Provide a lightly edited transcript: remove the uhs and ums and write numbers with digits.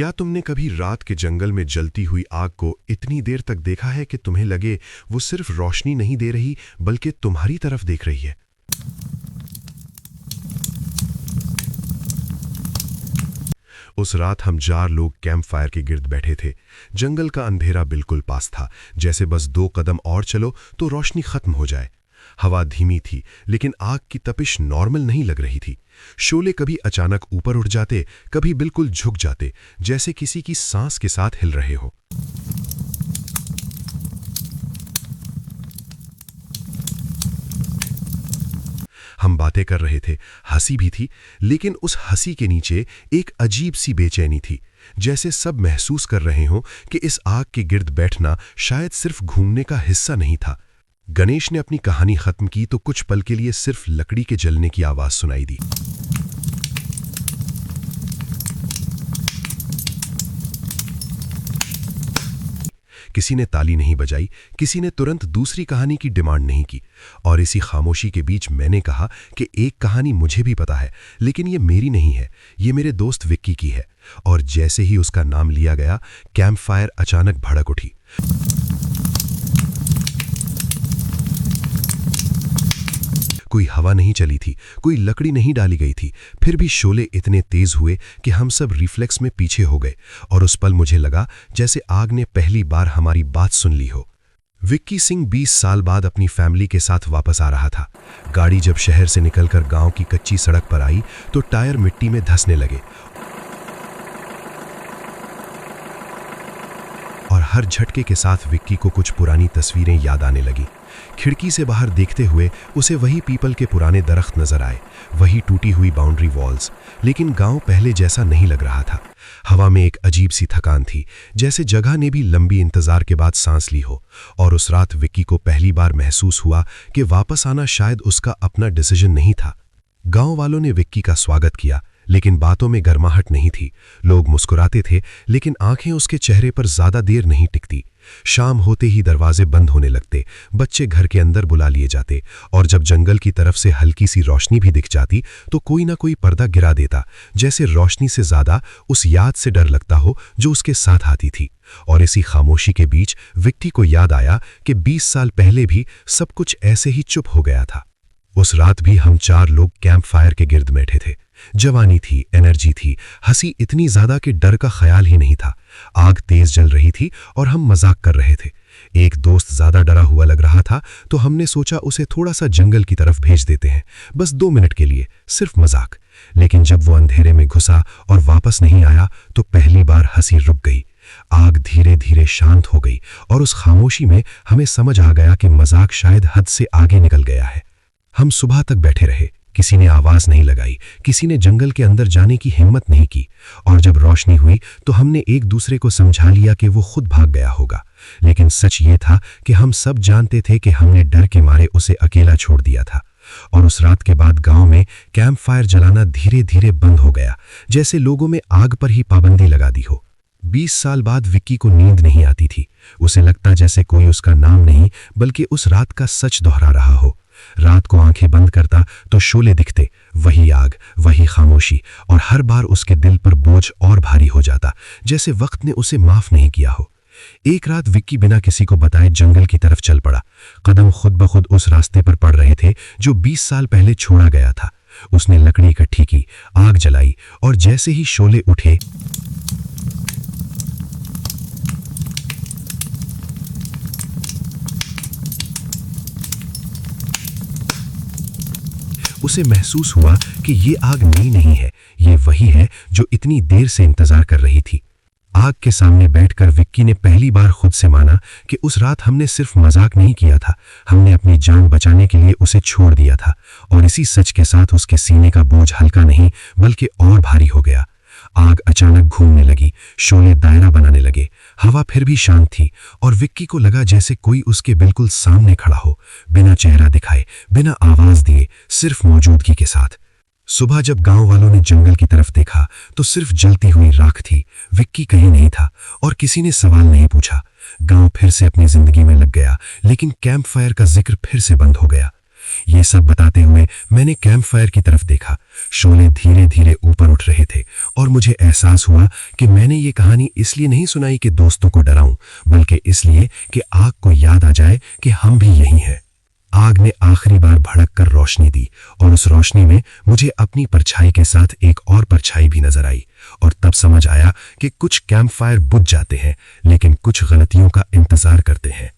क्या तुमने कभी रात के जंगल में जलती हुई आग को इतनी देर तक देखा है कि तुम्हें लगे वो सिर्फ रोशनी नहीं दे रही बल्कि तुम्हारी तरफ देख रही है? उस रात हम 4 लोग कैंप फायर के गिर्द बैठे थे। जंगल का अंधेरा बिल्कुल पास था, जैसे बस 2 कदम और चलो तो रोशनी खत्म हो जाए। हवा धीमी थी, लेकिन आग की तपिश नॉर्मल नहीं लग रही थी। शोले कभी अचानक ऊपर उठ जाते, कभी बिल्कुल झुक जाते, जैसे किसी की सांस के साथ हिल रहे हो। हम बातें कर रहे थे, हंसी भी थी, लेकिन उस हंसी के नीचे एक अजीब सी बेचैनी थी, जैसे सब महसूस कर रहे हों कि इस आग के गिर्द बैठना शायद सिर्फ घूमने का हिस्सा नहीं था। गणेश ने अपनी कहानी खत्म की तो कुछ पल के लिए सिर्फ लकड़ी के जलने की आवाज सुनाई दी। किसी ने ताली नहीं बजाई, किसी ने तुरंत दूसरी कहानी की डिमांड नहीं की, और इसी खामोशी के बीच मैंने कहा कि एक कहानी मुझे भी पता है, लेकिन ये मेरी नहीं है, ये मेरे दोस्त विक्की की है। और जैसे ही उसका नाम लिया गया, कैंप फायर अचानक भड़क उठी। कोई हवा नहीं चली थी, कोई लकड़ी नहीं डाली गई थी, फिर भी शोले इतने तेज हुए कि हम सब रिफ्लेक्स में पीछे हो गए, और उस पल मुझे लगा जैसे आग ने पहली बार हमारी बात सुन ली हो। विक्की सिंह 20 साल बाद अपनी फैमिली के साथ वापस आ रहा था। गाड़ी जब शहर से निकलकर गांव की कच्ची सड़क पर आई तो टायर मिट्टी में धंसने लगे, और हर झटके के साथ विक्की को कुछ पुरानी तस्वीरें याद आने लगी। खिड़की से बाहर देखते हुए उसे वही पीपल के पुराने दरख्त नजर आए, वही टूटी हुई बाउंड्री वॉल्स, लेकिन गांव पहले जैसा नहीं लग रहा था। हवा में एक अजीब सी थकान थी, जैसे जगह ने भी लंबी इंतजार के बाद सांस ली हो। और उस रात विक्की को पहली बार महसूस हुआ कि वापस आना शायद उसका अपना डिसीजन नहीं था। गांव वालों ने विक्की का स्वागत किया, लेकिन बातों में गर्माहट नहीं थी। लोग मुस्कुराते थे, लेकिन आंखें उसके चेहरे पर ज्यादा देर नहीं टिकती। शाम होते ही दरवाजे बंद होने लगते, बच्चे घर के अंदर बुला लिए जाते, और जब जंगल की तरफ से हल्की सी रोशनी भी दिख जाती तो कोई ना कोई पर्दा गिरा देता, जैसे रोशनी से ज्यादा उस याद से डर लगता हो जो उसके साथ आती थी। और इसी खामोशी के बीच विक्की को याद आया कि 20 साल पहले भी सब कुछ ऐसे ही चुप हो गया था। उस रात भी हम 4 लोग कैंप फायर के गिर्द बैठे थे। जवानी थी, एनर्जी थी, हंसी इतनी ज्यादा कि डर का ख्याल ही नहीं था। आग तेज जल रही थी और हम मजाक कर रहे थे। एक दोस्त ज्यादा डरा हुआ लग रहा था तो हमने सोचा उसे थोड़ा सा जंगल की तरफ भेज देते हैं, बस 2 मिनट के लिए, सिर्फ मजाक। लेकिन जब वो अंधेरे में घुसा और वापस नहीं आया तो पहली बार हंसी रुक गई। आग धीरे धीरे शांत हो गई, और उस खामोशी में हमें समझ आ गया कि मजाक शायद हद से आगे निकल गया है। हम सुबह तक बैठे रहे, किसी ने आवाज नहीं लगाई, किसी ने जंगल के अंदर जाने की हिम्मत नहीं की, और जब रोशनी हुई तो हमने एक दूसरे को समझा लिया कि वो खुद भाग गया होगा। लेकिन सच ये था कि हम सब जानते थे कि हमने डर के मारे उसे अकेला छोड़ दिया था। और उस रात के बाद गांव में कैंप फायर जलाना धीरे धीरे बंद हो गया, जैसे लोगों में आग पर ही पाबंदी लगा दी हो। 20 साल बाद विक्की को नींद नहीं आती थी। उसे लगता जैसे कोई उसका नाम नहीं बल्कि उस रात का सच दोहरा रहा हो। रात को आंखें बंद करता तो शोले दिखते, वही आग, वही खामोशी, और हर बार उसके दिल पर बोझ और भारी हो जाता, जैसे वक्त ने उसे माफ नहीं किया हो। एक रात विक्की बिना किसी को बताए जंगल की तरफ चल पड़ा। कदम खुद ब खुद उस रास्ते पर पड़ रहे थे जो 20 साल पहले छोड़ा गया था। उसने लकड़ी इकट्ठी की, आग जलाई, और जैसे ही शोले उठे उसे महसूस हुआ कि ये आग नई नहीं है, ये वही है जो इतनी देर से इंतजार कर रही थी। आग के सामने बैठकर विक्की ने पहली बार खुद से माना कि उस रात हमने सिर्फ मजाक नहीं किया था, हमने अपनी जान बचाने के लिए उसे छोड़ दिया था। और इसी सच के साथ उसके सीने का बोझ हल्का नहीं बल्कि और भारी हो गया। आग अचानक घूमने लगी, शोले दायरा बनाने लगे, हवा फिर भी शांत थी, और विक्की को लगा जैसे कोई उसके बिल्कुल सामने खड़ा हो, बिना चेहरा दिखाए, बिना आवाज दिए, सिर्फ मौजूदगी के साथ। सुबह जब गांव वालों ने जंगल की तरफ देखा तो सिर्फ जलती हुई राख थी, विक्की कहीं नहीं था, और किसी ने सवाल नहीं पूछा। गांव फिर से अपनी जिंदगी में लग गया, लेकिन कैंप फायर का जिक्र फिर से बंद हो गया। ये सब बताते हुए मैंने कैंप फायर की तरफ देखा। शोले धीरे धीरे ऊपर उठ रहे थे और मुझे एहसास हुआ कि मैंने ये कहानी इसलिए नहीं सुनाई कि दोस्तों को डराऊं, बल्कि इसलिए कि आग को याद आ जाए कि हम भी यही हैं। आग ने आखिरी बार भड़क कर रोशनी दी और उस रोशनी में मुझे अपनी परछाई के साथ एक और परछाई भी नजर आई। और तब समझ आया कि कुछ कैंप फायर बुझ जाते हैं, लेकिन कुछ गलतियों का इंतजार करते हैं।